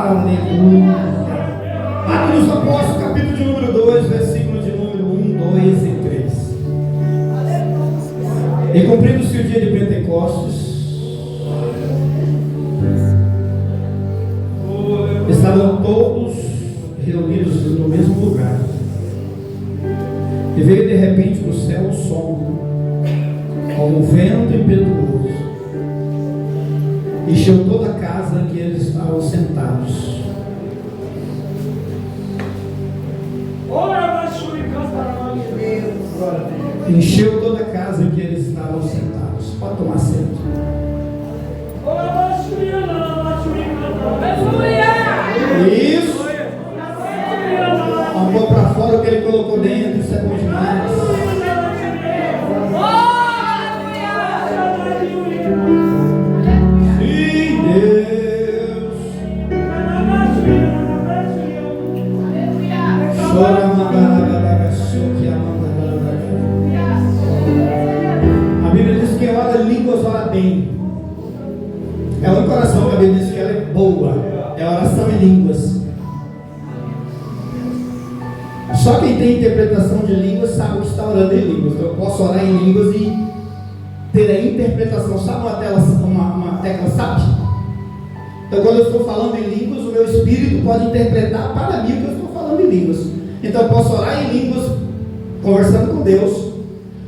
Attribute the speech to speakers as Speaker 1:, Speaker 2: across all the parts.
Speaker 1: Aleluia. Atos dos Apóstolos, capítulo de número 2, versículos de número 1, 2 e 3. E cumprindo-se o dia de Pentecostes, estavam todos reunidos no mesmo lugar. E veio de repente do céu um som, como um vento impetuoso, encheu toda a casa em que eles estavam sentados. Encheu toda a casa em que eles estavam sentados. Pode tomar assento. Isso. Vamos pôr para fora o que ele colocou dentro. Isso é bom demais. Sim, Deus. Chora, a Bíblia diz que ora línguas, ora bem. É uma oração que a Bíblia diz que ela é boa. É oração em línguas. Só quem tem interpretação de línguas sabe que está orando em línguas. Então eu posso orar em línguas e ter a interpretação. Sabe uma tecla SAP? Então quando eu estou falando em línguas, o meu espírito pode interpretar para mim o que eu estou falando em línguas. Então eu posso orar em línguas, conversando com Deus.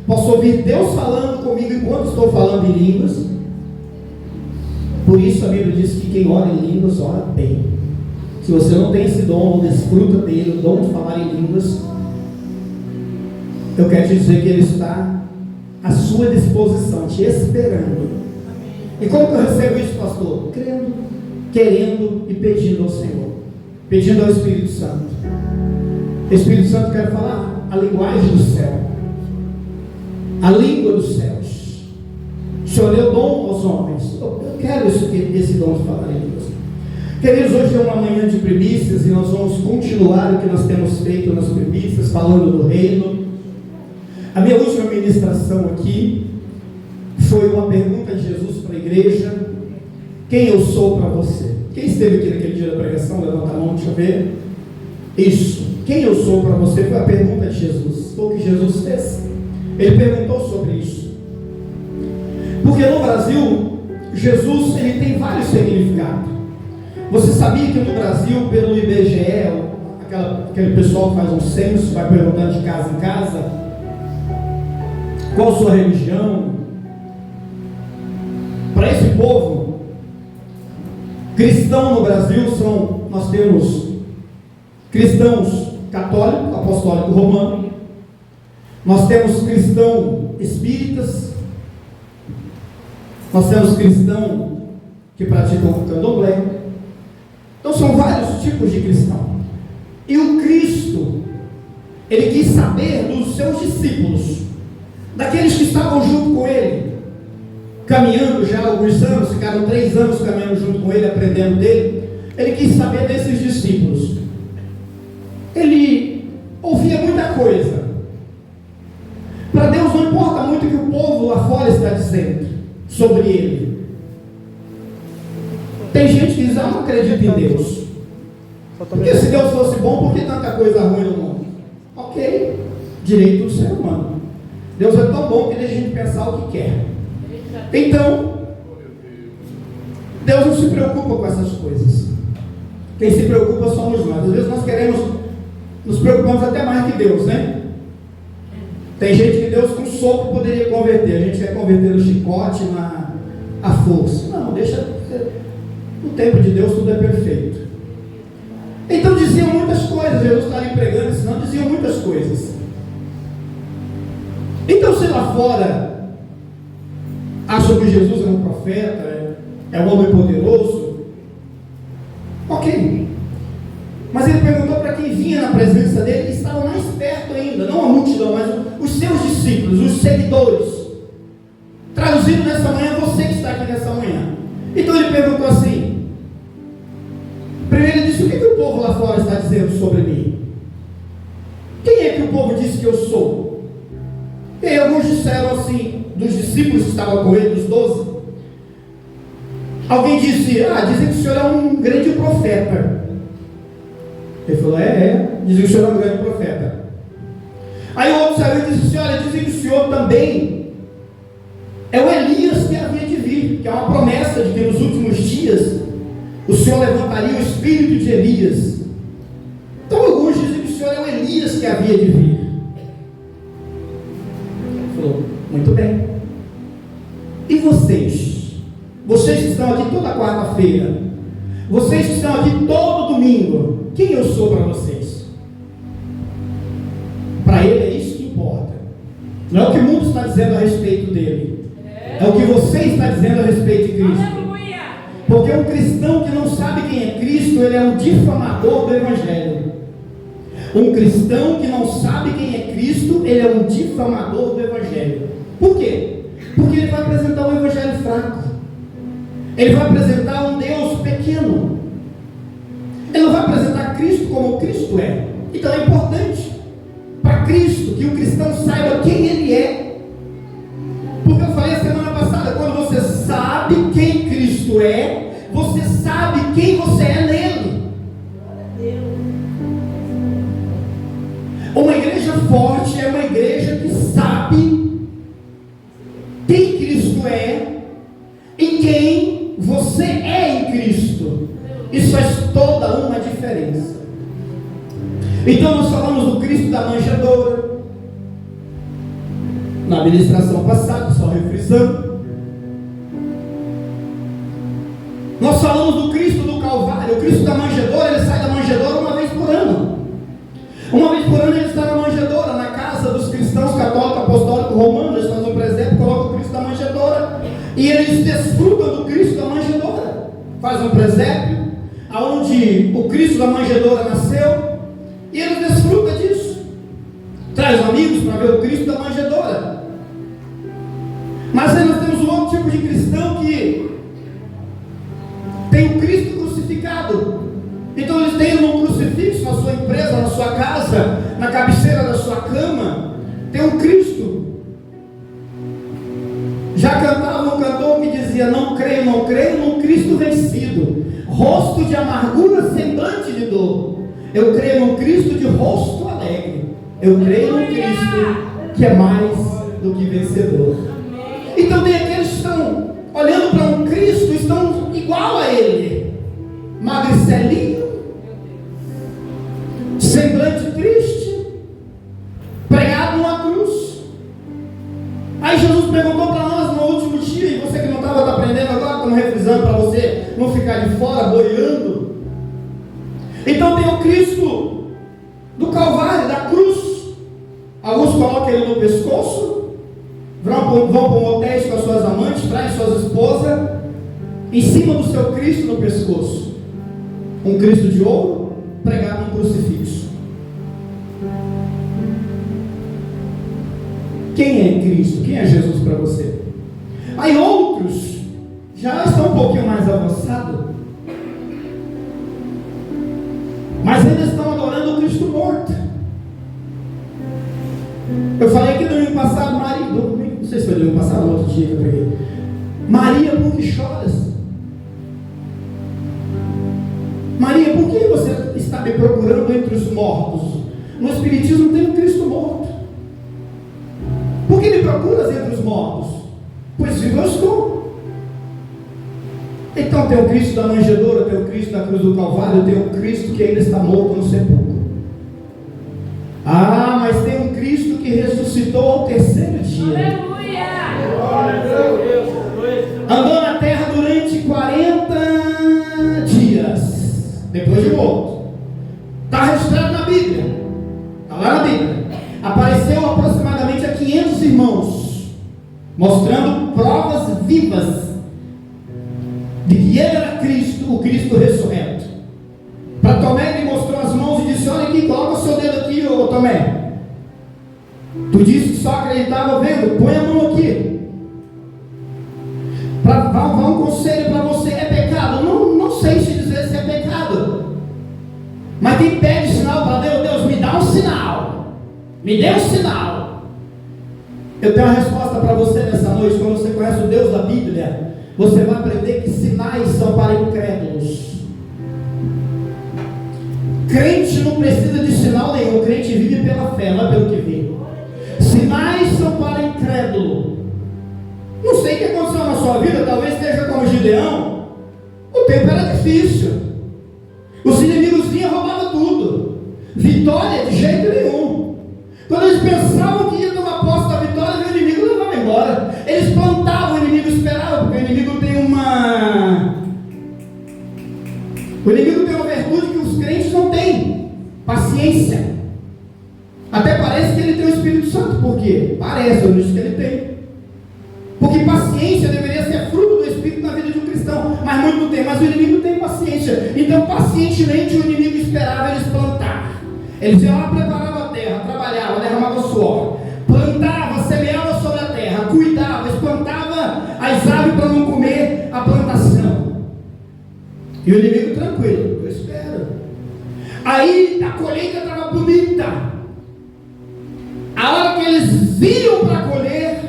Speaker 1: Posso ouvir Deus falando comigo enquanto estou falando em línguas. Por isso a Bíblia diz que quem ora em línguas, ora bem. Se você não tem esse dom, ou desfruta dele, o dom de falar em línguas, eu quero te dizer que ele está à sua disposição, te esperando. E como que eu recebo isso, pastor? Crendo, querendo e pedindo ao Senhor, pedindo ao Espírito Santo. Espírito Santo, quer falar a linguagem do céu, a língua dos céus. O Senhor deu dom aos homens. Eu quero esse dom de falar em línguas. Queridos, hoje é uma manhã de primícias e nós vamos continuar o que nós temos feito nas primícias, falando do reino. A minha última ministração aqui foi uma pergunta de Jesus para a igreja: quem eu sou para você? Quem esteve aqui naquele dia da pregação? Levanta a mão, deixa eu ver. Isso, quem eu sou para você? Foi a pergunta de Jesus. Foi o que Jesus fez. Ele perguntou sobre isso. Porque no Brasil, Jesus ele tem vários significados. Você sabia que no Brasil, pelo IBGE, aquele pessoal que faz um censo, vai perguntando de casa em casa, qual a sua religião? Para esse povo, cristão no Brasil nós temos cristãos católicos, apostólico romano, nós temos cristãos espíritas, nós temos cristãos que praticam o candomblé. Então são vários tipos de cristão. E o Cristo, ele quis saber dos seus discípulos, daqueles que estavam junto com ele, caminhando já há alguns anos, ficaram 3 anos caminhando junto com ele, aprendendo dele. Ele quis saber desses discípulos. Ele ouvia muita coisa. Para Deus não importa muito o que o povo lá fora está dizendo sobre ele. Tem gente que diz: eu não acredito em Deus. Porque se Deus fosse bom, por que tanta coisa ruim no mundo? Ok, direito do ser humano. Deus é tão bom que deixa a gente pensar o que quer. Então, Deus não se preocupa com essas coisas. Quem se preocupa somos nós. Às vezes nós queremos, nos preocupamos até mais que Deus, né? Tem gente que Deus com sopro poderia converter. A gente quer converter no chicote, na força. Não, deixa. No tempo de Deus tudo é perfeito. Então diziam muitas coisas. Jesus está ali pregando, senão diziam muitas coisas. Então, se lá fora acham que Jesus é um profeta, é um homem poderoso, ok. Mas ele perguntou para quem vinha na presença dele, que estavam mais perto ainda, não a multidão, mas os seus discípulos, os seguidores. Traduzindo nessa manhã, você que está aqui nessa manhã. Então ele perguntou assim. Primeiro ele disse: o que o povo lá fora está dizendo sobre mim? Quem é que o povo disse que eu sou? E aí alguns disseram assim, dos discípulos que estavam com ele, dos 12. Alguém disse: dizem que o senhor é um grande profeta. Ele falou, dizem que o senhor é um grande profeta. Aí o outro saiu e disse assim, olha, dizem que o senhor também é o Elias que havia de vir, que é uma promessa de que nos últimos dias o senhor levantaria o espírito de Elias. Então alguns dizem que o senhor é o Elias que havia de vir. Ele falou, muito bem. E vocês? Vocês que estão aqui toda quarta-feira, vocês que estão aqui todo domingo, quem eu sou para vocês? Para ele é isso que importa. Não é o que o mundo está dizendo a respeito dele, é o que você está dizendo a respeito de Cristo. Porque um cristão que não sabe quem é Cristo, ele é um difamador do Evangelho. Um cristão que não sabe quem é Cristo, ele é um difamador do Evangelho. Por quê? Porque ele vai apresentar um Evangelho fraco. Ele vai apresentar um Deus pequeno. Ele não vai apresentar Cristo como Cristo é. Então é importante para Cristo que o cristão saiba quem ele é. Porque eu falei a semana passada, quando você sabe quem Cristo é, você sabe quem você é nele. Uma igreja forte é uma igreja que sabe quem Cristo é e quem você é em Cristo. Isso faz toda uma diferença. Então nós falamos do Cristo da manjedoura na ministração passada, só refrisando. Nós falamos do Cristo do Calvário. O Cristo da manjedoura, ele sai da manjedoura uma vez por ano. Uma vez por ano ele está na manjedoura, na casa dos cristãos católicos, apostólicos, romanos. Eles fazem um presépio, colocam o Cristo da manjedoura e eles desfrutam do Cristo da manjedoura. Faz um presépio onde o Cristo da manjedoura nasceu e eles desfrutam disso. Traz amigos para ver o Cristo da manjedoura. Mas aí nós temos um outro tipo de cristão que tem o Cristo crucificado. Então eles têm um crucifixo na sua empresa, na sua casa, na cabeceira da sua cama, tem um Cristo. Já cantava um cantor que dizia, não creio num Cristo vencido, rosto de amargura, semblante de dor. Eu creio num Cristo de rosto alegre. Eu creio num Cristo que é mais do que vencedor. Então tem aqueles que estão olhando para um Cristo, estão igual a ele, magricelinho, semblante triste, pregado numa cruz. Aí Jesus perguntou para nós no último dia, e você que não estava tá aprendendo agora, estamos refrisando para você não ficar de fora boiando. Então tem o Cristo do Calvário, da cruz. Alguns colocam ele no pescoço, vão para motéis com as suas amantes, trazem suas esposas, em cima do seu Cristo no pescoço. Um Cristo de ouro, pregado num crucifixo. Quem é Cristo? Quem é Jesus para você? Aí outros já estão um pouquinho mais avançados, mas ainda estão adorando o Cristo morto. Eu falei aqui domingo passado, Maria, não sei se foi domingo passado ou outro dia que eu peguei. Maria, por que choras? Maria, por que você está me procurando entre os mortos? No Espiritismo tem um Cristo morto. Por que me procuras entre os mortos? Pois vivo eu estou. Então tem o Cristo da manjedoura, tem o Cristo da cruz do Calvário, tem o Cristo que ainda está morto no sepulcro. Ah, mas tem um Cristo que ressuscitou ao terceiro dia. Aleluia! Andou na terra durante 40 dias, depois de morto. Está registrado na Bíblia. Está lá na Bíblia. Apareceu aproximadamente a 500 irmãos, mostrando provas vivas de que ele era Cristo, o Cristo ressurreto. Para Tomé ele mostrou as mãos e disse, olha aqui, coloca o seu dedo aqui, ô Tomé. Tu disse que só acreditava vendo, põe a mão aqui. Vá um conselho para você, é pecado? Não sei te dizer se é pecado. Mas quem pede sinal para Deus, Deus me dá um sinal. Me dê um sinal. Eu tenho uma resposta para você nessa noite. Quando você conhece o Deus da Bíblia, você vai aprender que sinais são para incrédulos. Crente não precisa de sinal nenhum, crente vive pela fé, não é pelo que vê. Sinais são para incrédulo. Não sei o que aconteceu na sua vida, talvez esteja como Gideão. O tempo era difícil, os inimigos vinham e roubavam tudo. Vitória de jeito nenhum. Quando eles pensavam que ia tomar posse da vitória, o inimigo levava embora. Eles plantavam, o inimigo esperava, porque o inimigo tem uma virtude que os crentes não têm: paciência. Até parece que ele tem o Espírito Santo. Por quê? Parece, eu não disse que ele tem. Porque paciência deveria ser fruto do Espírito na vida de um cristão, mas muito não tem. Mas o inimigo tem paciência. Então, pacientemente, o inimigo esperava eles plantar. Eles iam lá, preparavam a terra, trabalhavam, derramavam suor, plantava, semeava sobre a terra, cuidava, espantava as aves para não comer a plantação. E o inimigo tranquilo: eu espero. Aí a colheita estava bonita. A hora que eles vinham para colher,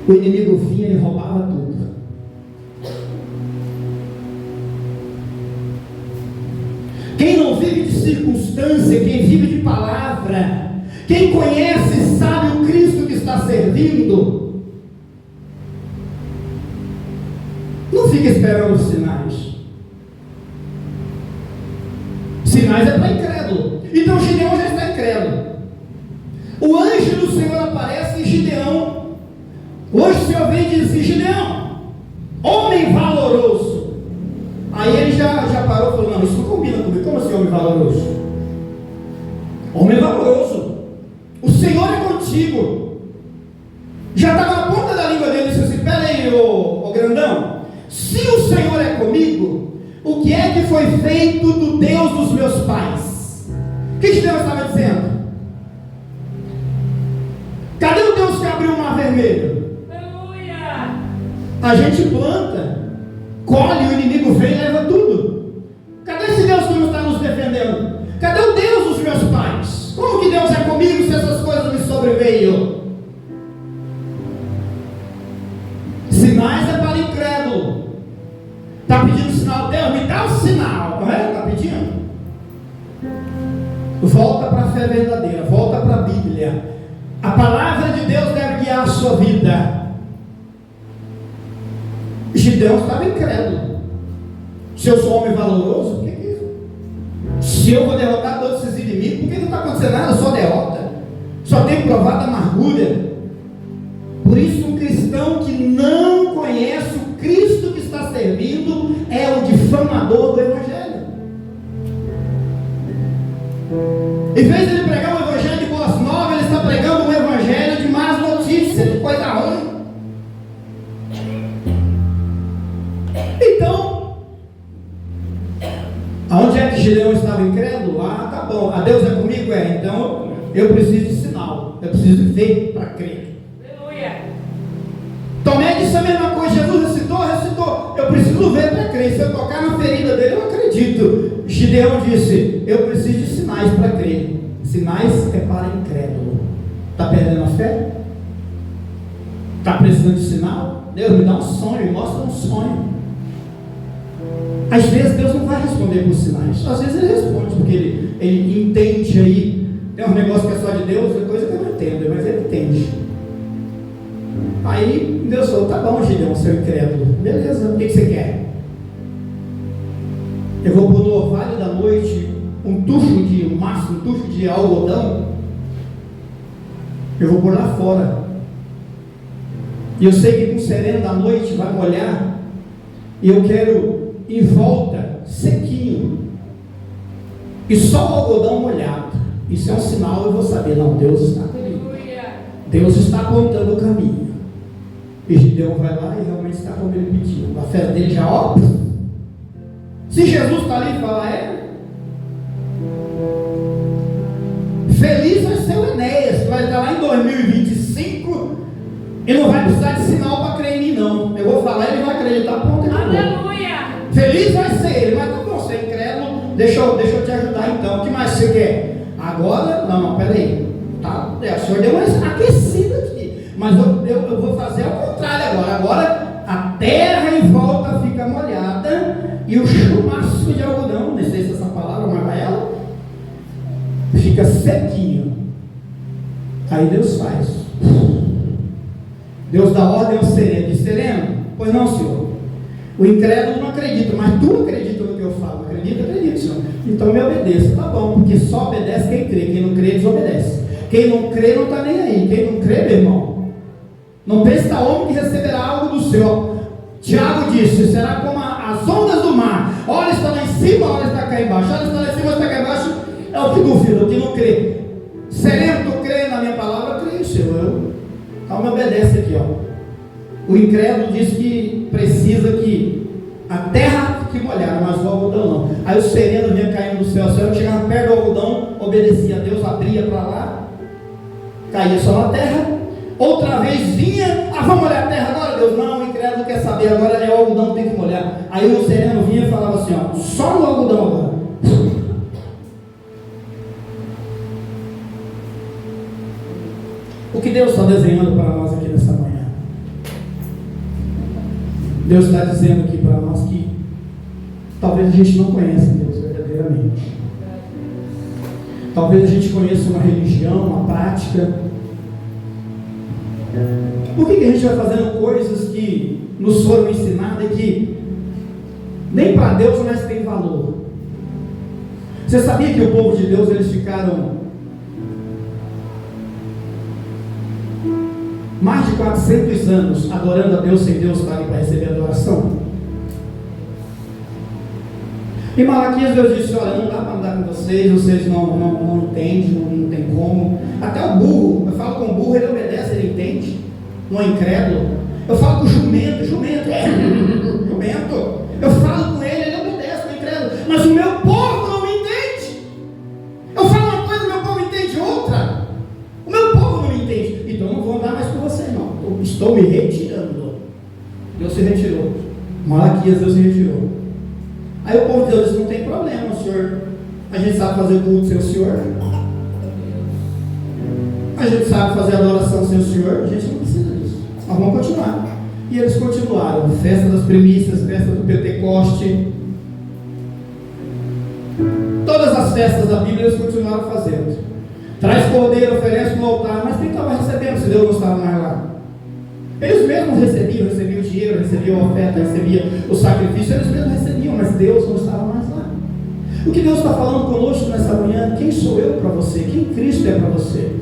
Speaker 1: o inimigo vinha e roubava tudo. Quem não vive de circunstância, quem vive de palavra, quem conhece e sabe o Cristo que está servindo, não fica esperando os sinais. Sinais é para incrédulo. Então Gideão já está incrédulo. O anjo do Senhor aparece em Gideão. Hoje o Senhor vem e diz assim: Gideão, homem valoroso. Aí ele já parou e falou: não, isso não combina comigo. Como assim homem valoroso? Homem valoroso, o Senhor é contigo. Já estava na ponta da língua dele e disse assim: pera aí, ô grandão, se o Senhor é comigo, o que é que foi feito do Deus dos meus pais? O que Deus estava dizendo? Cadê o Deus que abriu o mar vermelho? A gente planta, colhe, o inimigo vem e leva tudo. Cadê esse Deus que não está nos defendendo? Cadê o Deus dos meus pais? Como que Deus é comigo se essas coisas me sobreveio? Sinais é para incrédulo. Está pedindo sinal? Deus, me dá um sinal. Não é? Está pedindo? Volta para a fé verdadeira, volta para a Bíblia. A palavra de Deus deve guiar a sua vida. Gideão estava incrédulo. Se eu sou homem valoroso, o que é isso? Se eu vou derrotar todos esses inimigos, por que não está acontecendo nada? Só derrota, só tem provado amargura. Por isso, um cristão que não conhece o Cristo que está servindo é o difamador do Evangelho. Em vez de ele pregar um Evangelho de boas novas, ele está pregando um Evangelho de más notícias, de coisa ruim. Então, aonde é que Gideão estava incrédulo? Ah, tá bom, a Deus é comigo? É, então eu preciso de sinal, eu preciso de ver para crer. Aleluia. Tomé disse a mesma coisa: Jesus recitou, eu preciso ver para crer. Se eu tocar na ferida dele, eu acredito. Gideão disse: eu preciso de sinais para crer. Sinais é para incrédulo. Está perdendo a fé? Está precisando de sinal? Deus, me dá um sonho, me mostra um sonho. Às vezes Deus não vai responder por sinais. Às vezes Ele responde, porque Ele entende aí. Tem um negócio que é só de Deus, é coisa que eu não entendo, mas Ele entende. Aí Deus falou: tá bom, Gideão, seu incrédulo, beleza, o que você quer? Eu vou pôr no orvalho da noite um tucho de algodão. Eu vou pôr lá fora. E eu sei que com o sereno da noite vai molhar. E eu quero em volta sequinho. E só o algodão molhado. Isso é um sinal, eu vou saber: não, Deus está comigo. Deus está apontando o caminho. E Gideão vai lá e realmente está como ele pediu. A fé dele já, ó. Se Jesus está ali e fala: é. Feliz vai ser o Enéas, que vai estar lá em 2025 e não vai precisar de sinal para crer em mim, não. Eu vou falar e ele vai acreditar, ponto. Aleluia! Feliz vai ser ele, mas tá bom, você é incrédulo, deixa eu te ajudar então. O que mais você quer? Agora, não, peraí. Tá, o senhor deu uma aquecida aqui, mas eu vou fazer ao contrário agora. Agora a terra em volta fica molhada e o chumaço de algodão, não sei se essa palavra, mas ela fica sequinho. Aí Deus faz. Deus dá ordem ao sereno. Diz: sereno, pois não, Senhor. O incrédulo não acredita, mas tu acredita no que eu falo. Acredita, Senhor. Então me obedeça. Tá bom, porque só obedece quem crê. Quem não crê, desobedece. Quem não crê não está nem aí. Quem não crê, meu irmão, não pensa homem que receberá algo do Senhor. Tiago disse: será como as ondas do mar. Ora está lá em cima, ora está cá embaixo. Ora está lá em cima, ora está cá embaixo. É o que duvida, o que não crê. Sereno, tu crê na minha palavra? Eu creio, Senhor. Então me obedece aqui, ó. O incrédulo diz que precisa que a terra fique molhada, mas o algodão não. Aí o sereno vinha caindo do céu. O céu chegava perto do algodão, obedecia a Deus, abria para lá, caía só na terra. Outra vez vinha: vamos molhar a terra agora, Deus? Não, o incrédulo quer saber, agora é o algodão que tem que molhar. Aí o sereno vinha e falava assim: ó, só no algodão agora. O que Deus está desenhando para nós aqui nessa manhã? Deus está dizendo aqui para nós que talvez a gente não conheça Deus verdadeiramente. Talvez a gente conheça uma religião, uma prática. Por que a gente vai fazendo coisas que nos foram ensinadas e que nem para Deus mais tem valor? Você sabia que o povo de Deus, eles ficaram mais de 400 anos adorando a Deus sem Deus estar ali para receber adoração? Em Malaquias, Deus disse: olha, não dá para andar com vocês não entendem, não tem como. Até o burro, eu falo com o burro, ele obedece, ele entende, não é incrédulo. Eu falo com o jumento, jumento, eu falo com ele obedece, não é incrédulo. Mas o meu povo não me entende. Eu falo uma coisa, meu povo entende outra. O meu povo não me entende. Então eu não vou andar mais com você, não. Eu estou me retirando. Deus se retirou. Malaquias, Deus se retirou. Aí o povo de Deus disse: não tem problema, Senhor. A gente sabe fazer culto sem o Senhor. A gente sabe fazer adoração sem o Senhor. A gente não precisa disso. Nós vamos continuar. E eles continuaram. Festa das primícias, festa do Pentecoste. Todas as festas da Bíblia eles continuaram fazendo. Traz cordeiro, oferece no altar. Mas quem estava recebendo se Deus não estava mais lá? Eles mesmos recebiam o dinheiro, recebiam a oferta, recebiam o sacrifício, eles mesmos recebiam, mas Deus não estava mais lá. O que Deus está falando conosco nessa manhã? Quem sou eu para você? Quem Cristo é para você?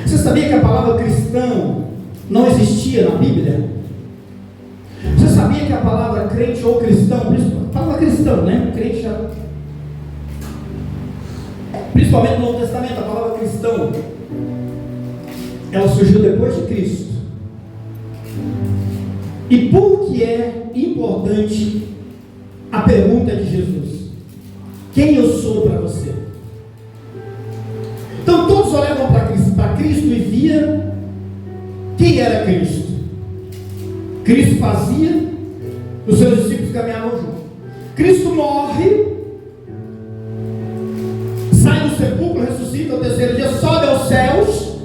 Speaker 1: Você sabia que a palavra cristão não existia na Bíblia? Você sabia que a palavra crente ou cristão, a palavra cristão, né? Crente já... Principalmente no Novo Testamento, a palavra cristão, ela surgiu depois de Cristo. E por que é importante a pergunta de Jesus? Quem eu sou para você? Então todos olhavam para Cristo e via quem era Cristo. Cristo fazia, os seus discípulos caminhavam junto. Cristo morre, sai do sepulcro, ressuscita ao terceiro dia, sobe aos céus.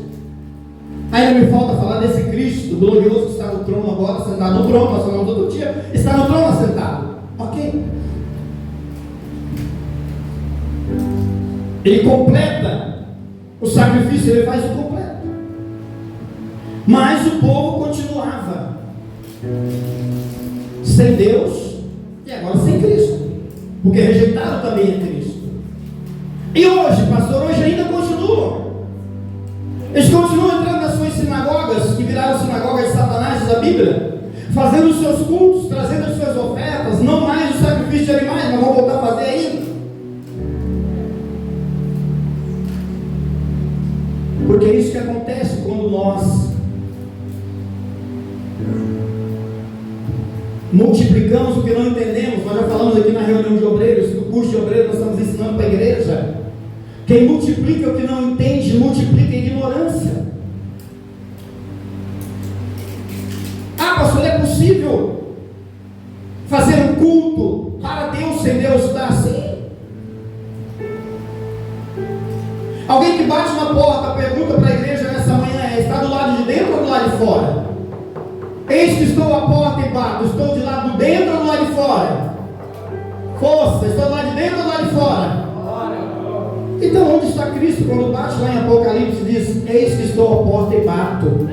Speaker 1: Ainda me falta falar desse Cristo glorioso que está no trono agora, sentado no trono. Nós falamos outro dia, está no trono assentado. Ok? Ele completa o sacrifício, ele faz o completo. Mas o povo continuava sem Deus e agora sem Cristo, porque rejeitaram também a Cristo. E hoje, pastor, hoje ainda continuam. Eles continuam entrando nas suas sinagogas, que viraram sinagogas de Satanás, diz a Bíblia, fazendo os seus cultos, trazendo as suas ofertas, não mais o sacrifício de animais, mas vão voltar a fazer ainda. Porque é isso que acontece quando nós multiplicamos o que não entendemos. Nós já falamos aqui na reunião de obreiros, no curso de obreiros nós estamos ensinando para a igreja. Quem multiplica o que não entende, multiplica a ignorância. Pastor, é possível fazer um culto para Deus sem Deus estar assim? Alguém que bate na porta, pergunta para a igreja nessa manhã: está do lado de dentro ou do lado de fora? Eis que estou à porta e bato. Estou de lado de dentro ou do lado de fora? Força, estou do lado de dentro ou do lado de fora? Então onde está Cristo quando bate lá em Apocalipse e diz: eis que estou à porta e bato.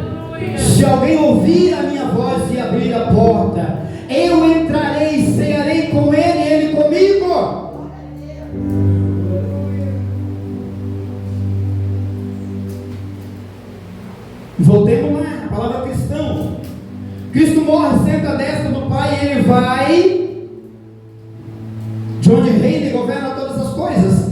Speaker 1: Se alguém ouvir a minha voz e abrir a porta, eu entrarei e cearei com ele e ele comigo. Voltemos lá, a palavra cristão. Cristo morre, senta à destra do Pai e ele vai de onde reina e governa todas as coisas.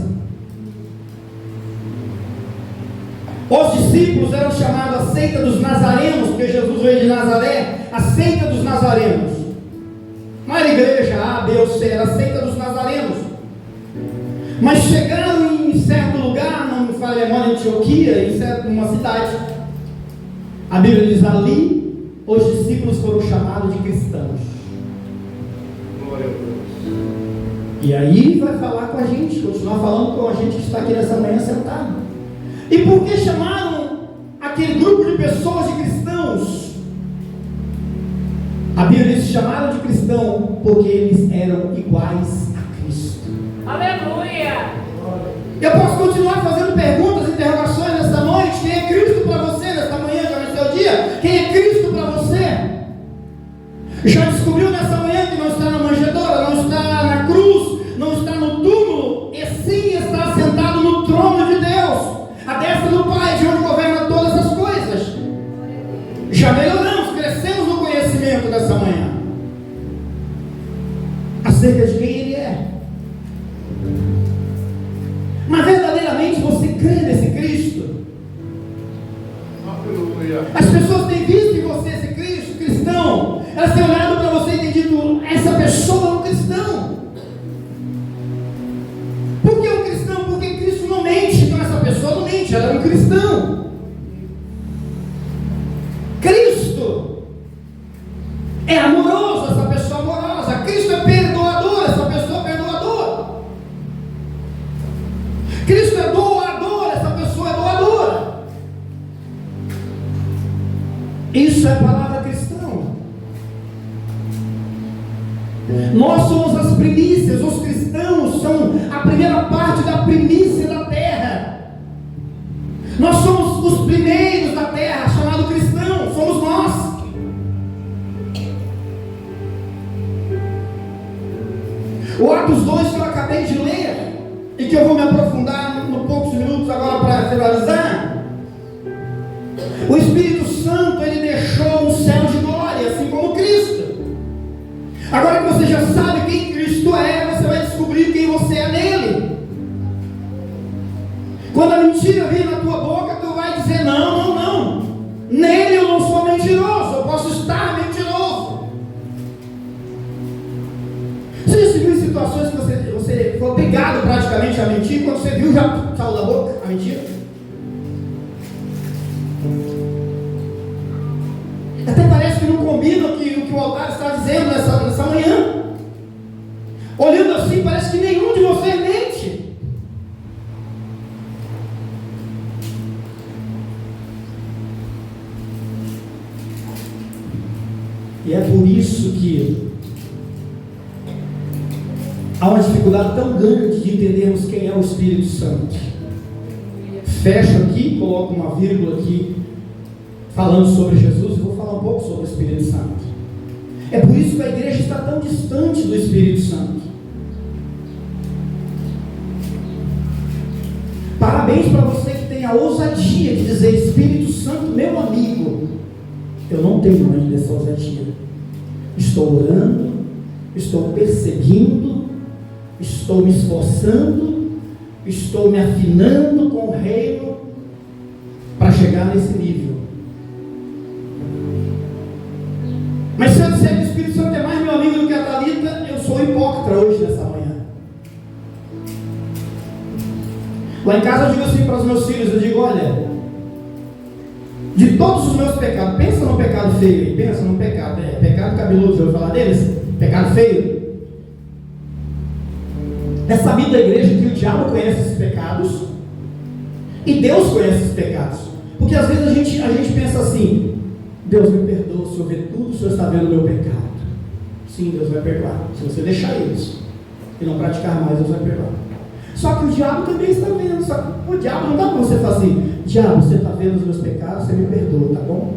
Speaker 1: Os discípulos eram chamados a seita dos nazarenos, porque Jesus veio de Nazaré, a seita dos nazarenos. Não era igreja A, B ou C, era a seita dos nazarenos. Mas chegaram em certo lugar, não me falha a memória, em Antioquia, em uma cidade. A Bíblia diz: ali os discípulos foram chamados de cristãos. Glória a Deus. E aí vai falar com a gente, continuar falando com a gente que está aqui nessa manhã sentado. E por que chamaram aquele grupo de pessoas de cristãos? A Bíblia diz: chamaram de cristão porque eles eram iguais a Cristo.
Speaker 2: Aleluia!
Speaker 1: Eu posso continuar fazendo perguntas, interrogações nessa noite. Quem é Cristo para você nesta manhã, já no seu dia? Quem é Cristo para você? Já descobriu nessa manhã que não está na manjedoura, não está na cruz, não está no túmulo, e sim está sentado no trono de Deus, à destra do Pai, de onde governa todas as coisas. Já melhoramos, crescemos no conhecimento dessa manhã acerca de quem Ele é. Mas verdadeiramente você crê nesse Cristo? Aleluia. As pessoas têm visto em você esse Cristo cristão, elas têm olhado para você e têm dito: essa pessoa é um cristão. Por que um cristão? Porque Cristo não mente, então essa pessoa não mente, ela é um cristão. Cristo é amoroso, essa pessoa é amorosa. Cristo é perdoador, essa pessoa é perdoadora. Cristo é doador, essa pessoa é doadora. Isso é a palavra cristão. Nós somos as primícias, os cristãos são a primeira parte da primícia da terra. Nós somos os primeiros da terra, chamado cristão, somos nós. O Atos 2 que eu acabei de ler, e que eu vou me aprofundar em poucos minutos agora para finalizar. O Espírito Santo, ele deixou um céu de glória, assim como Cristo. Agora que você já sabe quem Cristo é, você vai descobrir quem você é nele. Quando a mentira vir na tua boca, tu vai dizer: não, não, não, nele eu não sou mentiroso, eu posso estar mentiroso. Você já se viu em situações que você foi obrigado praticamente a mentir, quando você viu já saiu da boca a mentira? Até parece que não combina o que o altar está dizendo nessa manhã. Olhando assim, parece que nenhum de vocês mente. E é por isso que há uma dificuldade tão grande de entendermos quem é o Espírito Santo. Fecho aqui, coloco uma vírgula aqui, falando sobre Jesus, e vou falar um pouco sobre o Espírito Santo. É por isso que a igreja está tão distante do Espírito Santo. Parabéns para você que tem a ousadia de dizer: Espírito Santo, meu amigo. Eu não tenho ainda essa ousadia. Estou orando, estou perseguindo, estou me esforçando, estou me afinando com o reino para chegar nesse nível. Mas se eu disser que o Espírito Santo é mais meu amigo do que a Thalita, eu sou hipócrita hoje nessa manhã. Lá em casa eu digo assim para os meus filhos, eu digo: olha, de todos os meus pecados, pensa num pecado feio, pensa num pecado, pecado cabeludo, já ouviu falar deles? Pecado feio. É sabido da igreja que o diabo conhece esses pecados e Deus conhece esses pecados. Porque às vezes a gente pensa assim: Deus me perdoa, o Senhor vê tudo, o Senhor está vendo o meu pecado. Sim, Deus vai perdoar. Se você deixar isso e não praticar mais, Deus vai perdoar. Só que o diabo também está vendo. Só que o diabo não dá para você falar assim: diabo, você está vendo os meus pecados, você me perdoa, tá bom?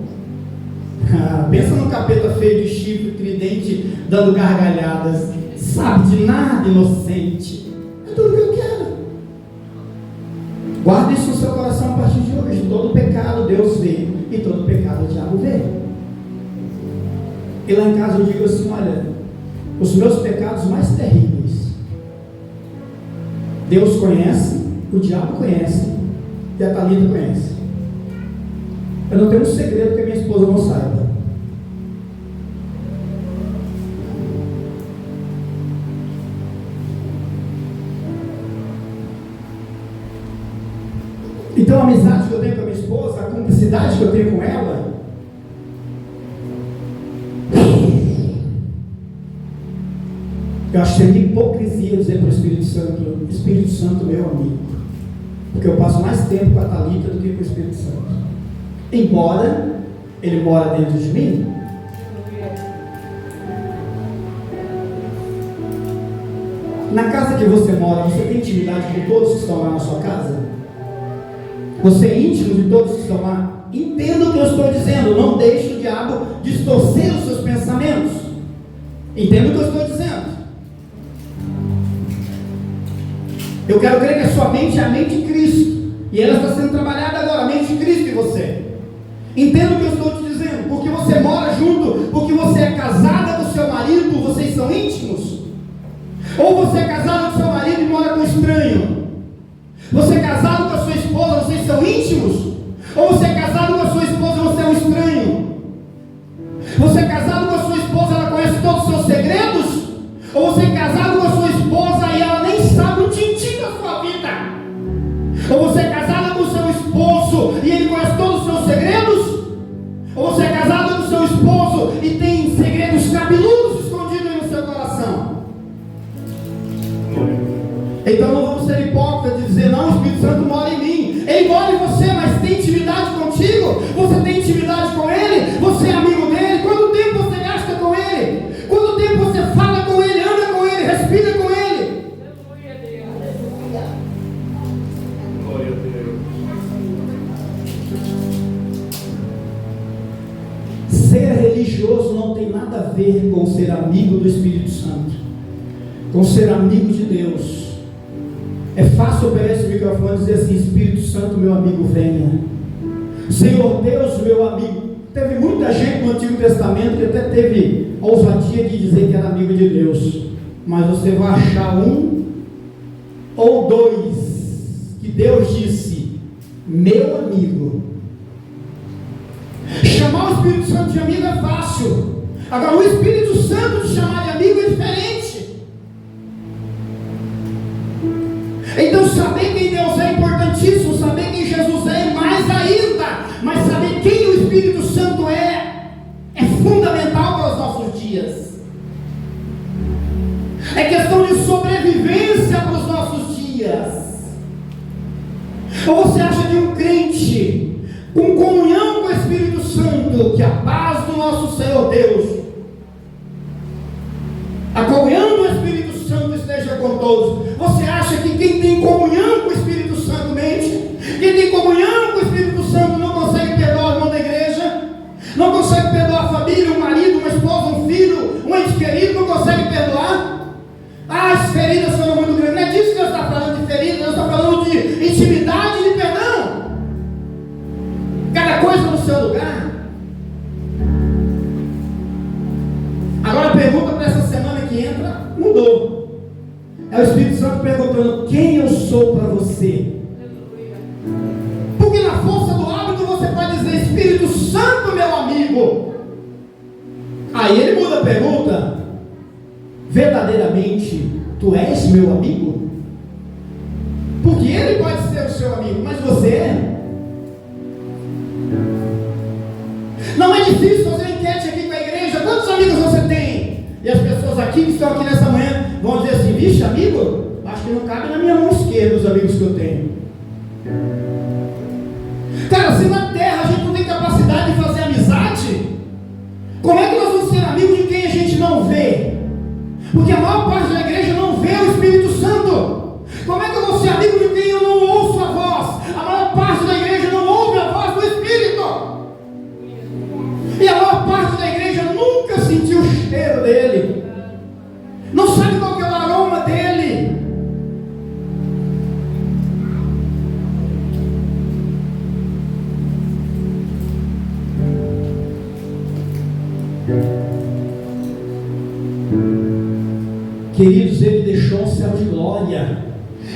Speaker 1: Pensa num capeta feio de chifre, tridente, dando gargalhadas, sabe de nada, inocente. É tudo que eu quero. Guarde isso no seu coração a partir de hoje. Todo pecado Deus vê e todo pecado o diabo vê. E lá em casa eu digo assim: olha, os meus pecados mais terríveis Deus conhece, o diabo conhece e a Thalita conhece. Eu não tenho um segredo que a minha esposa não saiba. Então a amizade que eu tenho com a minha esposa, a cumplicidade que eu tenho com ela, eu acho que seria hipocrisia dizer para o Espírito Santo, meu amigo, porque eu passo mais tempo com a Thalita do que com o Espírito Santo, embora ele mora dentro de mim. Na casa que você mora, você tem intimidade com todos que estão lá na sua casa? Você é íntimo de todos que estão lá? Entenda o que eu estou dizendo, não deixe o diabo distorcer os seus pensamentos. Entenda o que eu estou dizendo. Eu quero crer que a sua mente é a mente de Cristo, e ela está sendo trabalhada agora, a mente de Cristo em você. Entenda o que eu estou te dizendo, porque você mora junto, porque você é casada com seu marido, vocês são íntimos. Ou você é casado com seu marido e mora com um estranho. Você é casado com a sua esposa, vocês são íntimos? Ou você é casado com a sua esposa e você é um estranho? Você é casado com a sua esposa, ela conhece todos os seus segredos? Ou você é casado com a sua esposa e ela nem sabe o tintim da sua vida? Ou você é casado com o seu esposo e ele conhece todos os seus segredos? Ou você é casado com o seu esposo e tem segredos cabeludos escondidos no seu coração? Então não vamos ser hipócritas de dizer: não, o Espírito Santo mora em mim. Ele mora em você, mas tem intimidade contigo? Você tem intimidade com ele? Você é amigo dele? Quanto tempo você gasta com ele? Quanto tempo você fala com ele, anda com ele, respira com ele?
Speaker 3: Glória a Deus.
Speaker 1: Ser religioso não tem nada a ver com ser amigo do Espírito Santo, com ser amigo de Deus. É fácil pegar esse microfone e dizer assim: Espírito Santo, meu amigo, venha. Senhor Deus, meu amigo. Teve muita gente no Antigo Testamento que até teve a ousadia de dizer que era amigo de Deus, mas você vai achar um ou dois que Deus disse: meu amigo. Chamar o Espírito Santo de amigo é fácil, agora o Espírito Santo te chamar de amigo é diferente. Então saber quem Deus é importantíssimo, saber quem Jesus é mais ainda, mas saber quem o Espírito Santo é fundamental para os nossos dias. É questão de sobrevivência para os nossos dias. Ou você acha que um crente com comunhão com o Espírito Santo, que a paz do nosso Senhor Deus, a comunhão do Espírito Santo esteja com todos? Você acha que quem tem comunhão com o Espírito Santo mente? Quem tem comunhão com o Espírito Santo não consegue perdoar o irmão da igreja? Não consegue perdoar a família, um marido, uma esposa, um filho, um ente querido? Não consegue perdoar? Ah, as feridas foram muito grandes. Não é disso que Deus está falando, de feridas. Deus está falando de intimidade e de perdão. Cada coisa no seu lugar. Agora a pergunta para essa semana que entra mudou. É o Espírito Santo perguntando: quem eu sou para você? Porque na força do hábito você pode dizer: Espírito Santo, meu amigo. Aí ele muda a pergunta: verdadeiramente tu és meu amigo? Porque ele pode ser o seu amigo, mas você é? Não é difícil fazer uma enquete aqui com a igreja: quantos amigos você tem? E as pessoas aqui que estão aqui nessa manhã vão dizer assim: vixe, amigo, acho que não cabe na minha mão esquerda os amigos que eu tenho. Cara, se na terra a gente não tem capacidade de fazer amizade, Porque a maior parte da igreja não vê o Espírito Santo. Como é que eu vou ser amigo de quem eu não ouço a voz? A maior parte da igreja não ouve a voz do Espírito. E a maior parte da igreja nunca sentiu o cheiro dele. Não sabe qual que é o aroma dele. Queridos, ele deixou um céu de glória.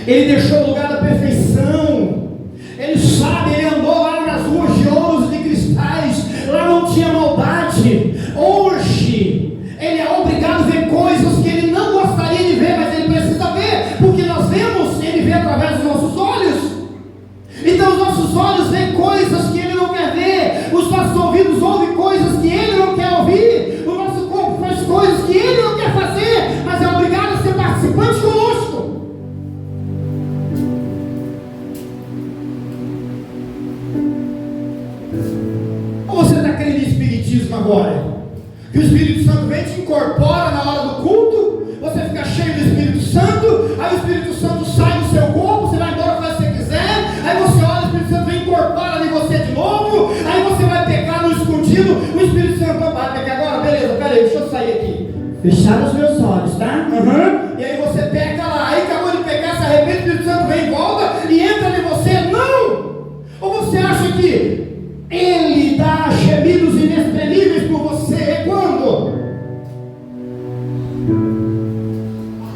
Speaker 1: Ele deixou o lugar da perfeição. Ele sabe, ele andou lá nas ruas de ouros e de cristais. Lá não tinha maldade. Hoje, ele é obrigado a ver coisas que ele não gostaria de ver, mas ele precisa ver, porque nós vemos, ele vê através dos nossos olhos. Então os nossos olhos veem coisas que ele não quer ver. Os nossos ouvidos ouvem coisas que ele não quer ouvir. O nosso corpo faz coisas que ele não quer fazer, mas é obrigado a ser participante conosco. Ou você está crendo em espiritismo agora? Que o Espírito Santo vem e te incorpora na hora do culto, você fica cheio do Espírito Santo, aí o Espírito Santo sai do seu corpo, você vai embora, faz o que você quiser, aí você olha, o Espírito Santo vem e incorpora em você de novo, aí você vai pecar no escondido, o Espírito Santo vai pecar agora, beleza, peraí, deixa eu sair aqui. Fechar os meus olhos, tá? E aí você peca lá, aí acabou de pecar, se arrepende, o Espírito Santo vem e volta e entra em você, não! Ou você acha que ele dá gemidos inexprimíveis por você? É quando?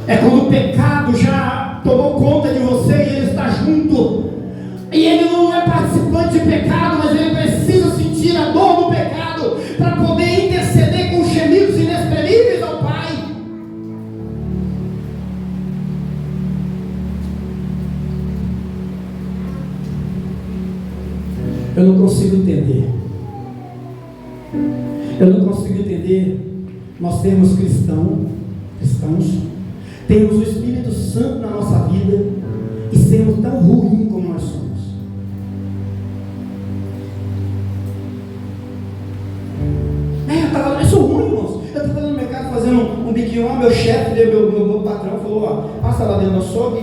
Speaker 1: É quando o pecado já tomou conta de você e ele está junto. E ele não é participante de pecado, mas ele precisa sentir a dor do pecado para poder interceder com gemidos inexprimíveis ao Pai. Eu não consigo entender. Nós temos cristãos, temos o Espírito Santo na nossa vida e sermos tão ruins como nós somos. Eu sou ruim, irmãos. Eu estava no mercado fazendo um biquinho lá, meu chefe, meu patrão falou, ó, passa lá dentro do açougue,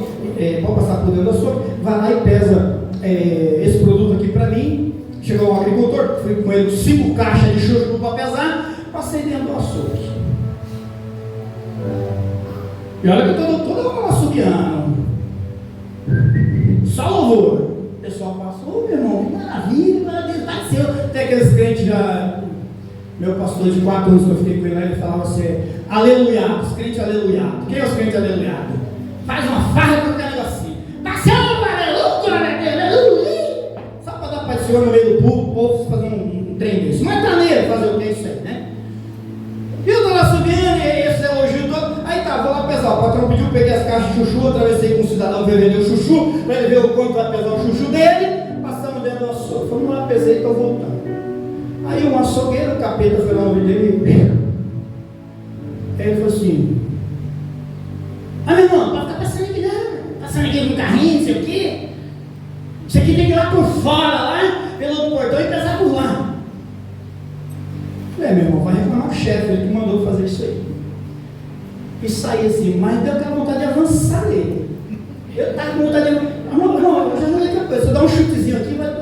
Speaker 1: pode passar por dentro do açougue, vai lá e pesa esse produto aqui para mim. Chegou um agricultor, fui com ele 5 caixas de chuchu para pesar, passei dentro do açougue. E olha que eu estou todo açougueando. Só louvor. O pessoal passou, meu irmão, que maravilha, bateu. Tem aqueles crentes já, meu pastor de 4 anos que eu fiquei com ele, ele falava assim, aleluiados, crente aleluiado. Quem é os crentes aleluiados? Faz uma farra com aquele negocinho. Passou, aleluia. Só para dar para o Senhor no meio do público, o povo fazer um trem desse. Mas tá nele fazer o que é isso aí, né? E eu estou lá subindo, e esse elogio todo. Aí tá, vou lá pesar. O patrão pediu, peguei as caixas de chuchu, atravessei com um cidadão que veio vender o chuchu, para ele ver o quanto vai pesar o chuchu dele. Passamos dentro do açougue. Fomos lá, pesei e estou voltando. Aí um açougueiro, o capeta, foi lá no vídeo dele. Aí ele falou assim: meu irmão, pode ficar passando aqui não. Passando aqui no carrinho, não sei o quê. Isso aqui tem que ir lá por fora, lá, pelo outro portão e pesar por lá. Meu irmão, vai reclamar o chefe, ele que mandou fazer isso aí. E saí assim, mas deu aquela vontade de avançar nele. Eu estava com vontade de avançar. Não, eu já falei aquela coisa, se eu dar um chutezinho aqui, vai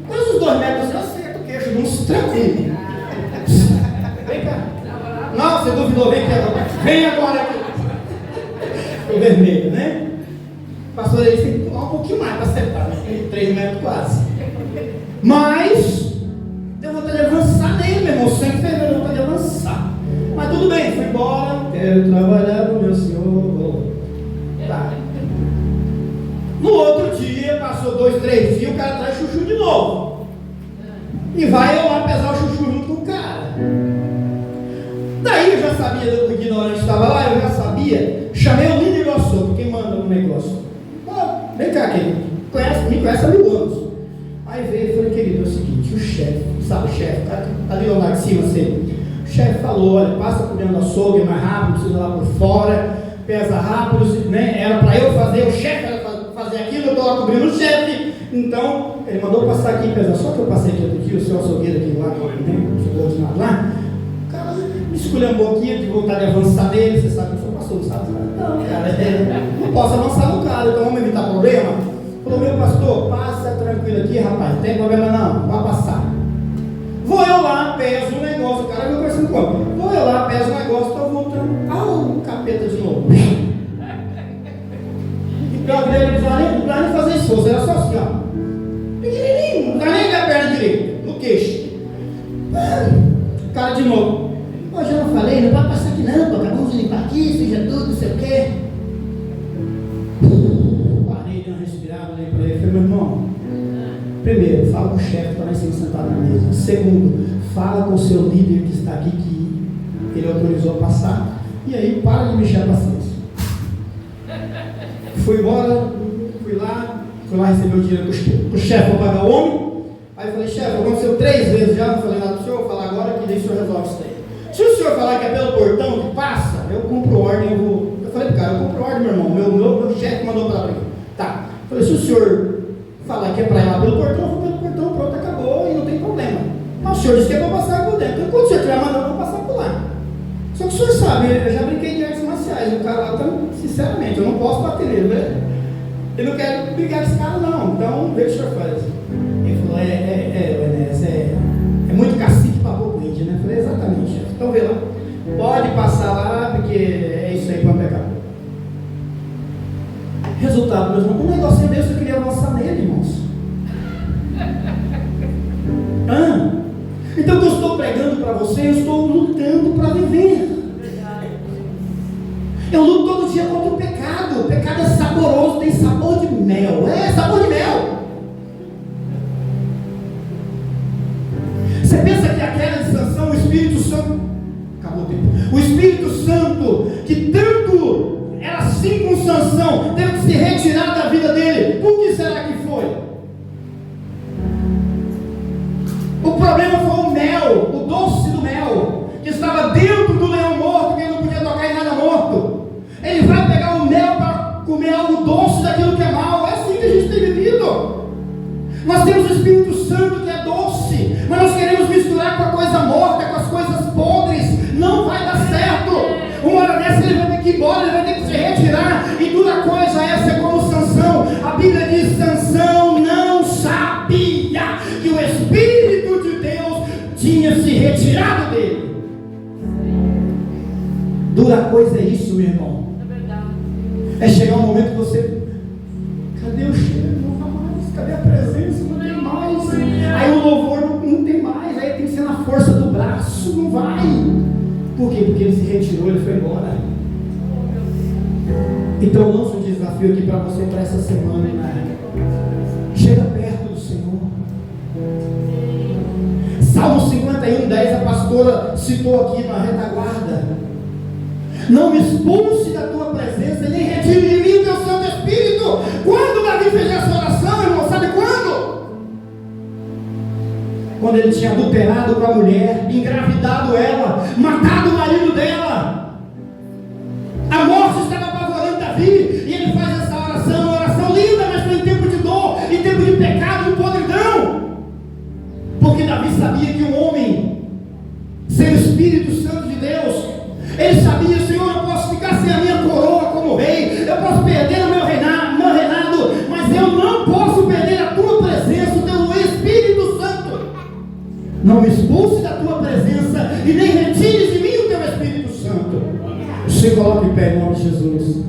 Speaker 1: quase uns 2 metros, eu acerto o queixo, não tranquilo. Vem cá. Não, você duvidou, vem aqui. Vem agora aqui. Ficou vermelho, né? Pastor, ele tem que pular um pouquinho mais para acertar, né? 3 metros quase. Mas deu vontade de avançar nele, meu irmão. Sempre fez vontade de avançar. Mas tudo bem, fui embora. Quero trabalhar com o meu Senhor. Tá. No outro dia, passou 2, 3 dias, o cara traz chuchu de novo. E vai eu lá pesar o chuchu junto com o cara. Daí eu já sabia, o ignorante estava lá, eu já sabia. Chamei o líder do açougue, quem manda no negócio. Vem cá, querido. Me conhece há 1000 anos. Aí veio e falei, querido, é o seguinte, o chefe, sabe o chefe, tá ali lá de cima assim. O chefe falou, olha, passa por dentro do açougue, é mais rápido, precisa lá por fora, pesa rápido, né? Era para eu fazer, o chefe era fazer aquilo, eu estou lá cobrindo o chefe. Então, ele mandou passar aqui e pesar. Só que eu passei aqui outro dia, o seu açougueiro aqui lá, né? O seu outro lado lá. O cara me esculhambou aqui, de vontade de avançar nele. Você sabe que eu sou pastor, sabe? Não, cara, não posso avançar no cara, então vamos evitar problema. Falou, meu pastor, passa tranquilo aqui, rapaz, não tem problema não, vai passar. Vou eu lá, peso o negócio, o cara vai conversando comigo. Vou eu lá, peso o negócio, estou voltando. O capeta de novo. E pior que ele não precisava nem fazer esforço, era só assim, ó. Pequenininho, não dá nem ver a perna direita, no queixo. O cara de novo. Pô, já não falei, não pode passar aqui não, pô, acabamos de limpar aqui, seja tudo, não sei o quê. Parei, dei uma respirada, olhei para ele e falei, meu irmão, primeiro, fala com o chefe para lá em cima sentado na mesa. Segundo, fala com o seu líder que está aqui, que ele autorizou a passar. E aí, para de mexer a paciência. Fui embora, fui lá receber o dinheiro do chefe para pagar o homem. Aí eu falei, chefe, aconteceu 3 vezes já, não falei nada pro senhor, vou falar agora que daí o senhor resolve isso aí. Se o senhor falar que é pelo portão que passa, eu cumpro ordem, eu falei pro cara, eu cumpro ordem, meu irmão, meu chefe mandou para mim. Tá, eu falei, se o senhor falar que é para ir lá pelo portão, eu vou pelo portão, pronto, acabou e não tem problema. Mas o senhor disse que é para passar por dentro, então quando o senhor estiver mandando, eu vou passar por lá. Só que o senhor sabe, eu já brinquei de artes marciais, o cara lá, então, sinceramente, eu não posso bater nele, né? Eu não quero brigar com esse cara não, então vê o que o senhor faz. Ele falou, é muito cacique para pouco índio, né? Eu falei, exatamente, chefe. Então vê lá, pode passar lá, porque é isso aí para pegar. Resultado, meus irmãos, um negocinho desse eu queria avançar nele, irmãos. Então o que eu estou pregando para você, eu estou lutando para viver. Eu luto todo dia contra o pecado. O pecado é saboroso, tem sabor de mel. É sabor de mel. Você pensa que aquela de Sansão, o Espírito Santo, acabou o tempo. O Espírito Santo, que tanto era assim com Sansão, teve que se retirar da vida dele. Por que será que foi? O problema foi o mel, o doce do mel, que estava dentro do leão morto, que ele não podia tocar em nada morto. Ele vai pegar o mel para comer algo doce daquilo que é mal. É assim que a gente tem vivido. Nós temos o Espírito Santo que é doce, mas nós queremos misturar com a coisa morta, com as coisas podres. Não vai dar certo. Uma hora dessa ele vai ter que ir embora, ele vai ter que se retirar. E dura coisa essa é como Sansão. A Bíblia diz, Sansão não sabia que o Espírito de Deus tinha se retirado dele. Dura coisa é isso, meu irmão. É chegar um momento que você, cadê o cheiro? Não vai mais, cadê a presença? Não tem mais. Aí o louvor não tem mais, aí tem que ser na força do braço, não vai. Por quê? Porque ele se retirou, ele foi embora. Então eu lanço um desafio aqui para você para essa semana, né? Chega perto do Senhor. Salmo 51:10, a pastora citou aqui na retaguarda. Não me expulse da tua presença, nem retire de mim o teu Santo Espírito. Quando Davi fez essa oração, irmão, sabe quando? Quando ele tinha adulterado com a mulher, engravidado ela, matado o marido dela. A morte estava apavorando Davi, e ele faz essa oração, uma oração linda, mas foi em tempo de dor, em tempo de pecado e podridão. Porque Davi sabia que um homem, sem o Espírito Santo de Deus, ele sabia, Senhor, eu posso ficar sem a minha coroa como rei, eu posso perder o meu reinado, mas eu não posso perder a tua presença, o teu Espírito Santo. Não me expulse da tua presença e nem retires de mim o teu Espírito Santo. Se coloque em pé em nome de Jesus.